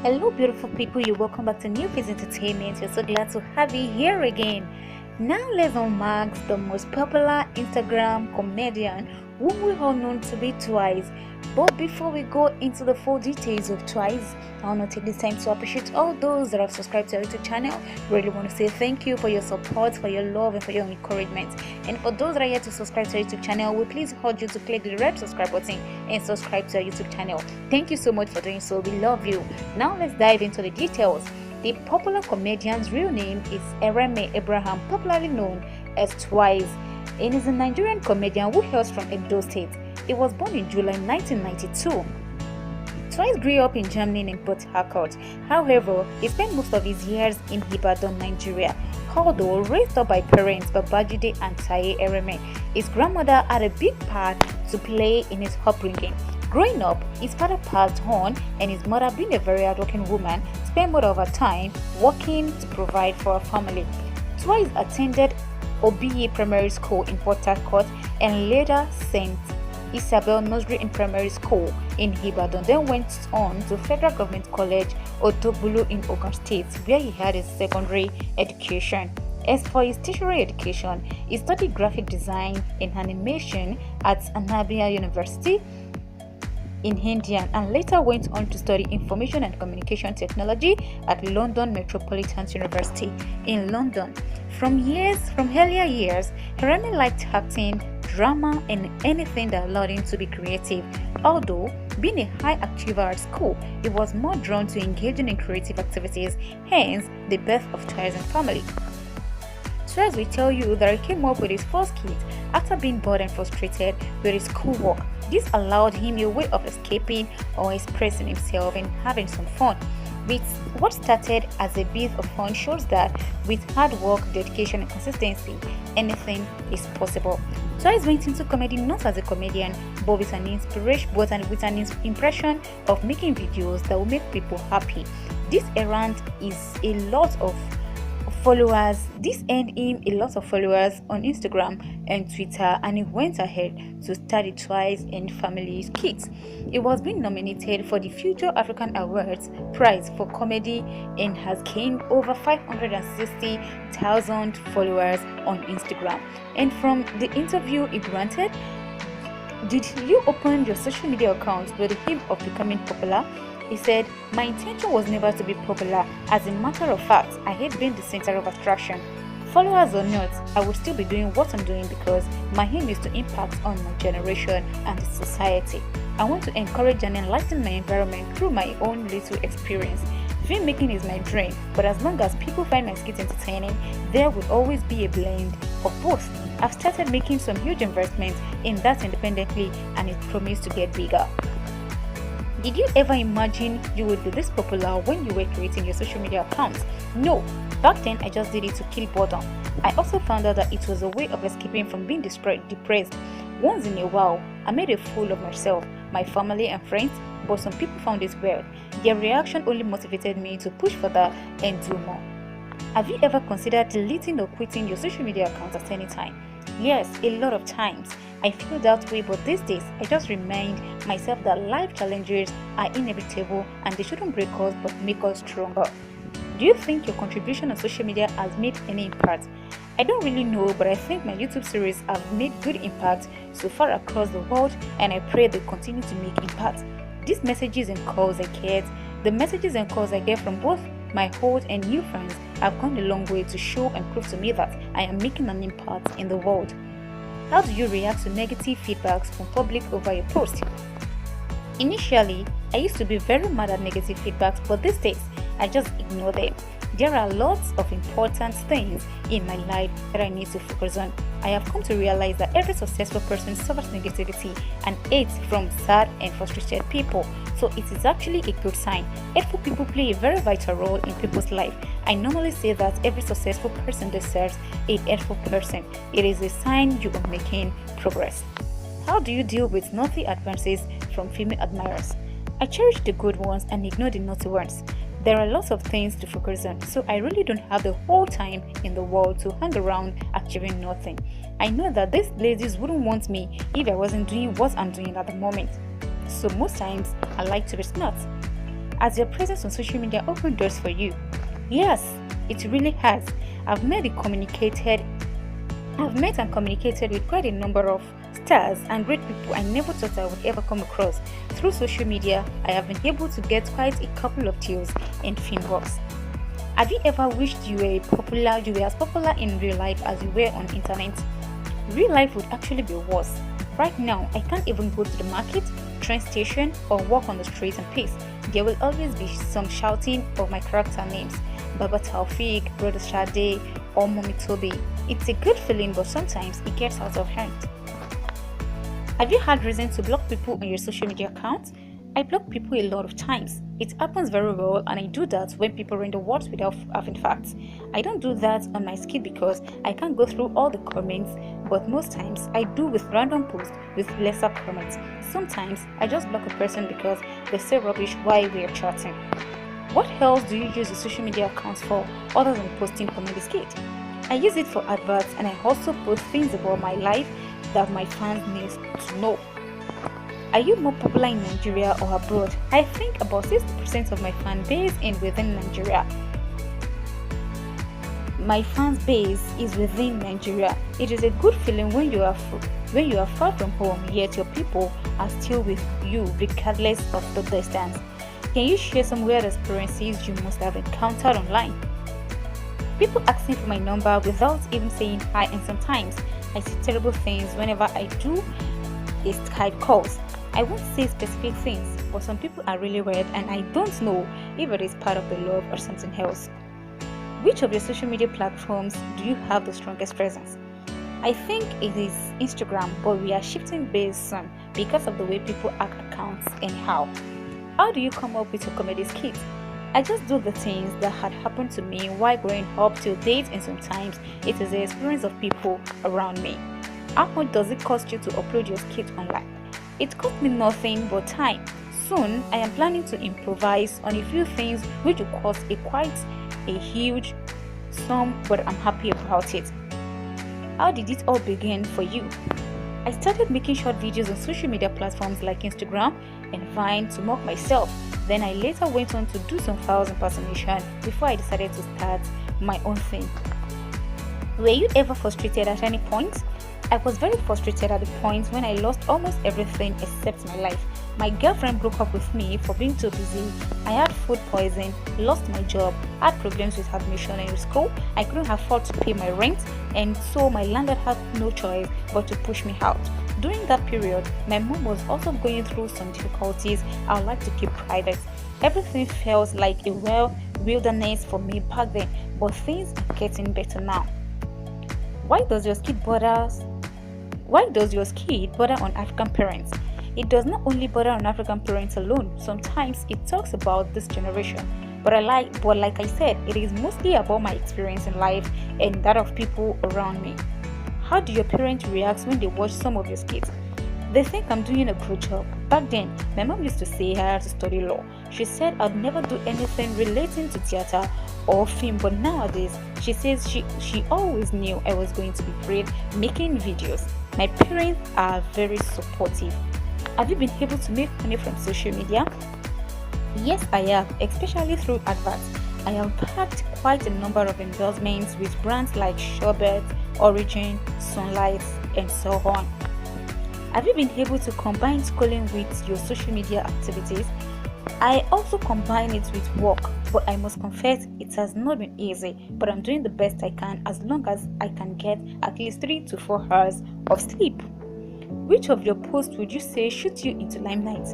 Hello beautiful people, you're welcome back to New Phase Entertainment. We're so glad to have you here again. Now let's unmark the most popular Instagram comedian whom we all know to be Twyse. But before we go into the full details of Twyse, I want to take this time to appreciate all those that have subscribed to our YouTube channel. Really want to say thank you for your support, for your love, and for your encouragement. And for those that are yet to subscribe to our YouTube channel, we please urge you to click the red subscribe button and subscribe to our YouTube channel. Thank you so much for doing so. We love you. Now let's dive into the details. The popular comedian's real name is Ereme Abraham, popularly known as Twyse, and is a Nigerian comedian who hails from Edo State. He was born in July 1992. Twyse grew up in Germany in Port Harcourt. However, he spent most of his years in Ibadan, Nigeria. Although raised up by parents Babajide and Taye Ereme, his grandmother had a big part to play in his upbringing. Growing up, his father passed on, and his mother, being a very hardworking woman, spent most of her time working to provide for her family. Twyse attended Obiye Primary School in Port Harcourt and later St. Isabel Nursery and Primary School in Ibadan, then went on to Federal Government College Otogbulu in Ogun State, where he had his secondary education. As for his tertiary education, he studied graphic design and animation at Anabia University in India and later went on to study information and communication technology at London Metropolitan University in London. From earlier years, Ereme liked acting, drama, and anything that allowed him to be creative. Although being a high achiever at school, he was more drawn to engaging in creative activities, hence the birth of Twyse and family. Twyse will tell you that he came up with his first kid after being bored and frustrated with his schoolwork. This allowed him a way of escaping or expressing himself and having some fun. With what started as a bit of fun shows that with hard work, dedication, and consistency, anything is possible. Twyse went into comedy not as a comedian, but with an impression of making videos that will make people happy. This errand is a lot of followers. This earned him a lot of followers on Instagram and Twitter, and he went ahead to start the Twyse and Family Kids. He was being nominated for the Future African Awards prize for comedy and has gained over 560,000 followers on Instagram. And from the interview he granted, "Did you open your social media account with the aim of becoming popular?" He said, "My intention was never to be popular. As a matter of fact, I hate being the center of attraction. Followers or not, I will still be doing what I'm doing because my aim is to impact on my generation and the society. I want to encourage and enlighten my environment through my own little experience. Filmmaking is my dream, but as long as people find my skits entertaining, there will always be a blend of both. I've started making some huge investments in that independently, and it promised to get bigger." Did you ever imagine you would be this popular when you were creating your social media accounts? No, back then I just did it to kill boredom. I also found out that it was a way of escaping from being depressed. Once in a while, I made a fool of myself, my family and friends, but some people found it weird. Their reaction only motivated me to push further and do more. Have you ever considered deleting or quitting your social media account at any time? Yes, a lot of times. I feel that way, but these days I just remind myself that life challenges are inevitable and they shouldn't break us but make us stronger. Do you think your contribution on social media has made any impact? I don't really know, but I think my YouTube series have made good impact so far across the world, and I pray they continue to make impact. These messages and calls I get, the messages and calls I get from both my old and new friends have gone a long way to show and prove to me that I am making an impact in the world. How do you react to negative feedbacks from public over your post? Initially, I used to be very mad at negative feedbacks, but these days, I just ignore them. There are lots of important things in my life that I need to focus on. I have come to realize that every successful person suffers negativity and hate from sad and frustrated people, so it is actually a good sign. Hateful people play a very vital role in people's life. I normally say that every successful person deserves a hateful person. It is a sign you are making progress. How do you deal with naughty advances from female admirers? I cherish the good ones and ignore the naughty ones. There are lots of things to focus on, so I really don't have the whole time in the world to hang around achieving nothing. I know that these ladies wouldn't want me if I wasn't doing what I'm doing at the moment. So most times I like to be smart. Has your presence on social media opened doors for you? Yes, it really has. I've met and communicated with quite a number of stars and great people I never thought I would ever come across. Through social media, I have been able to get quite a couple of deals in Finbox. Have you ever wished you were as popular in real life as you were on internet? Real life would actually be worse. Right now, I can't even go to the market, train station, or walk on the streets in peace. There will always be some shouting of my character names, Baba Taufik, Brother Shade, or Mommy Toby. It's a good feeling, but sometimes it gets out of hand. Have you had reason to block people on your social media account? I block people a lot of times. It happens very well, and I do that when people render words without having facts. I don't do that on my skit because I can't go through all the comments, but most times I do with random posts with lesser comments. Sometimes I just block a person because they say rubbish while we are chatting. What else do you use your social media accounts for other than posting comedy skit? I use it for adverts, and I also post things about my life that my fans need to know. Are you more popular in Nigeria or abroad? I think about 60% of my fan base is within Nigeria. My fan base is within Nigeria. It is a good feeling when you are far from home, yet your people are still with you regardless of the distance. Can you share some weird experiences you must have encountered online? People asking for my number without even saying hi, and sometimes I see terrible things whenever I do Skype calls. I won't say specific things, but some people are really weird, and I don't know if it is part of the love or something else. Which of your social media platforms do you have the strongest presence? I think it is Instagram, but we are shifting base soon because of the way people hack accounts and how. How do you come up with your comedy skits? I just do the things that had happened to me while growing up till date, and sometimes it is the experience of people around me. How much does it cost you to upload your skit online? It cost me nothing but time. Soon, I am planning to improvise on a few things which will cost quite a huge sum, but I'm happy about it. How did it all begin for you? I started making short videos on social media platforms like Instagram and Vine to mock myself. Then I later went on to do some files impersonation before I decided to start my own thing. Were you ever frustrated at any point? I was very frustrated at the point when I lost almost everything except my life. My girlfriend broke up with me for being too busy. I had food poison, lost my job, had problems with admission in school. I couldn't afford to pay my rent, and so my landlord had no choice but to push me out. During that period, my mom was also going through some difficulties I would like to keep private. Everything felt like a wilderness for me back then, but things are getting better now. Why does your skit bother on African parents? It does not only bother on African parents alone. Sometimes it talks about this generation. But like I said, it is mostly about my experience in life and that of people around me. How do your parents react when they watch some of your skits? They think I'm doing a good job. Back then, my mom used to say I had to study law. She said I'd never do anything relating to theater or film, but nowadays she says she always knew I was going to be great making videos. My parents are very supportive. Have you been able to make money from social media? Yes, I have, especially through adverts. I have backed quite a number of endorsements with brands like Sherbet, Origin, Sunlight, and so on. Have you been able to combine schooling with your social media activities? I also combine it with work, but I must confess it has not been easy, but I'm doing the best I can as long as I can get at least 3 to 4 hours of sleep. Which of your posts would you say shoots you into limelight?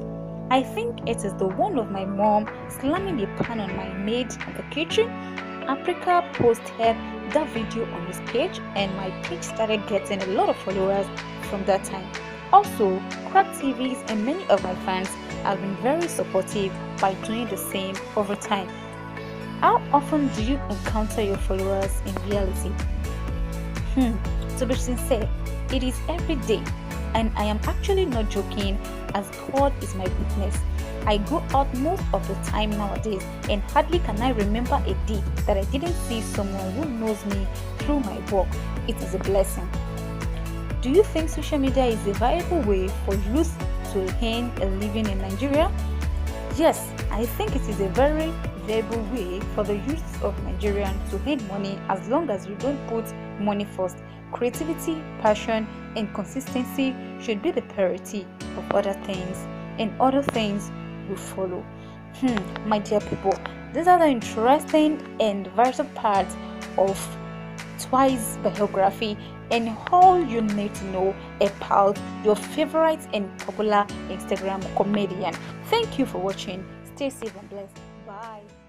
I think it is the one of my mom slamming a pan on my maid in the kitchen. Africa posted that video on his page, and my page started getting a lot of followers from that time. Also, Crack TVs and many of my fans have been very supportive by doing the same over time. How often do you encounter your followers in reality? To be sincere, it is every day, and I am actually not joking, as God is my witness. I go out most of the time nowadays, and hardly can I remember a day that I didn't see someone who knows me through my work. It is a blessing. Do you think social media is a viable way for youth to earn a living in Nigeria? Yes, I think it is a very viable way for the youth of Nigeria to earn money as long as you don't put money first. Creativity, passion, and consistency should be the priority of other things, and other things will follow. My dear people, these are the interesting and vital parts of Twyse biography and all you need to know about your favorite and popular Instagram comedian. Thank you for watching. Stay safe and blessed. Bye.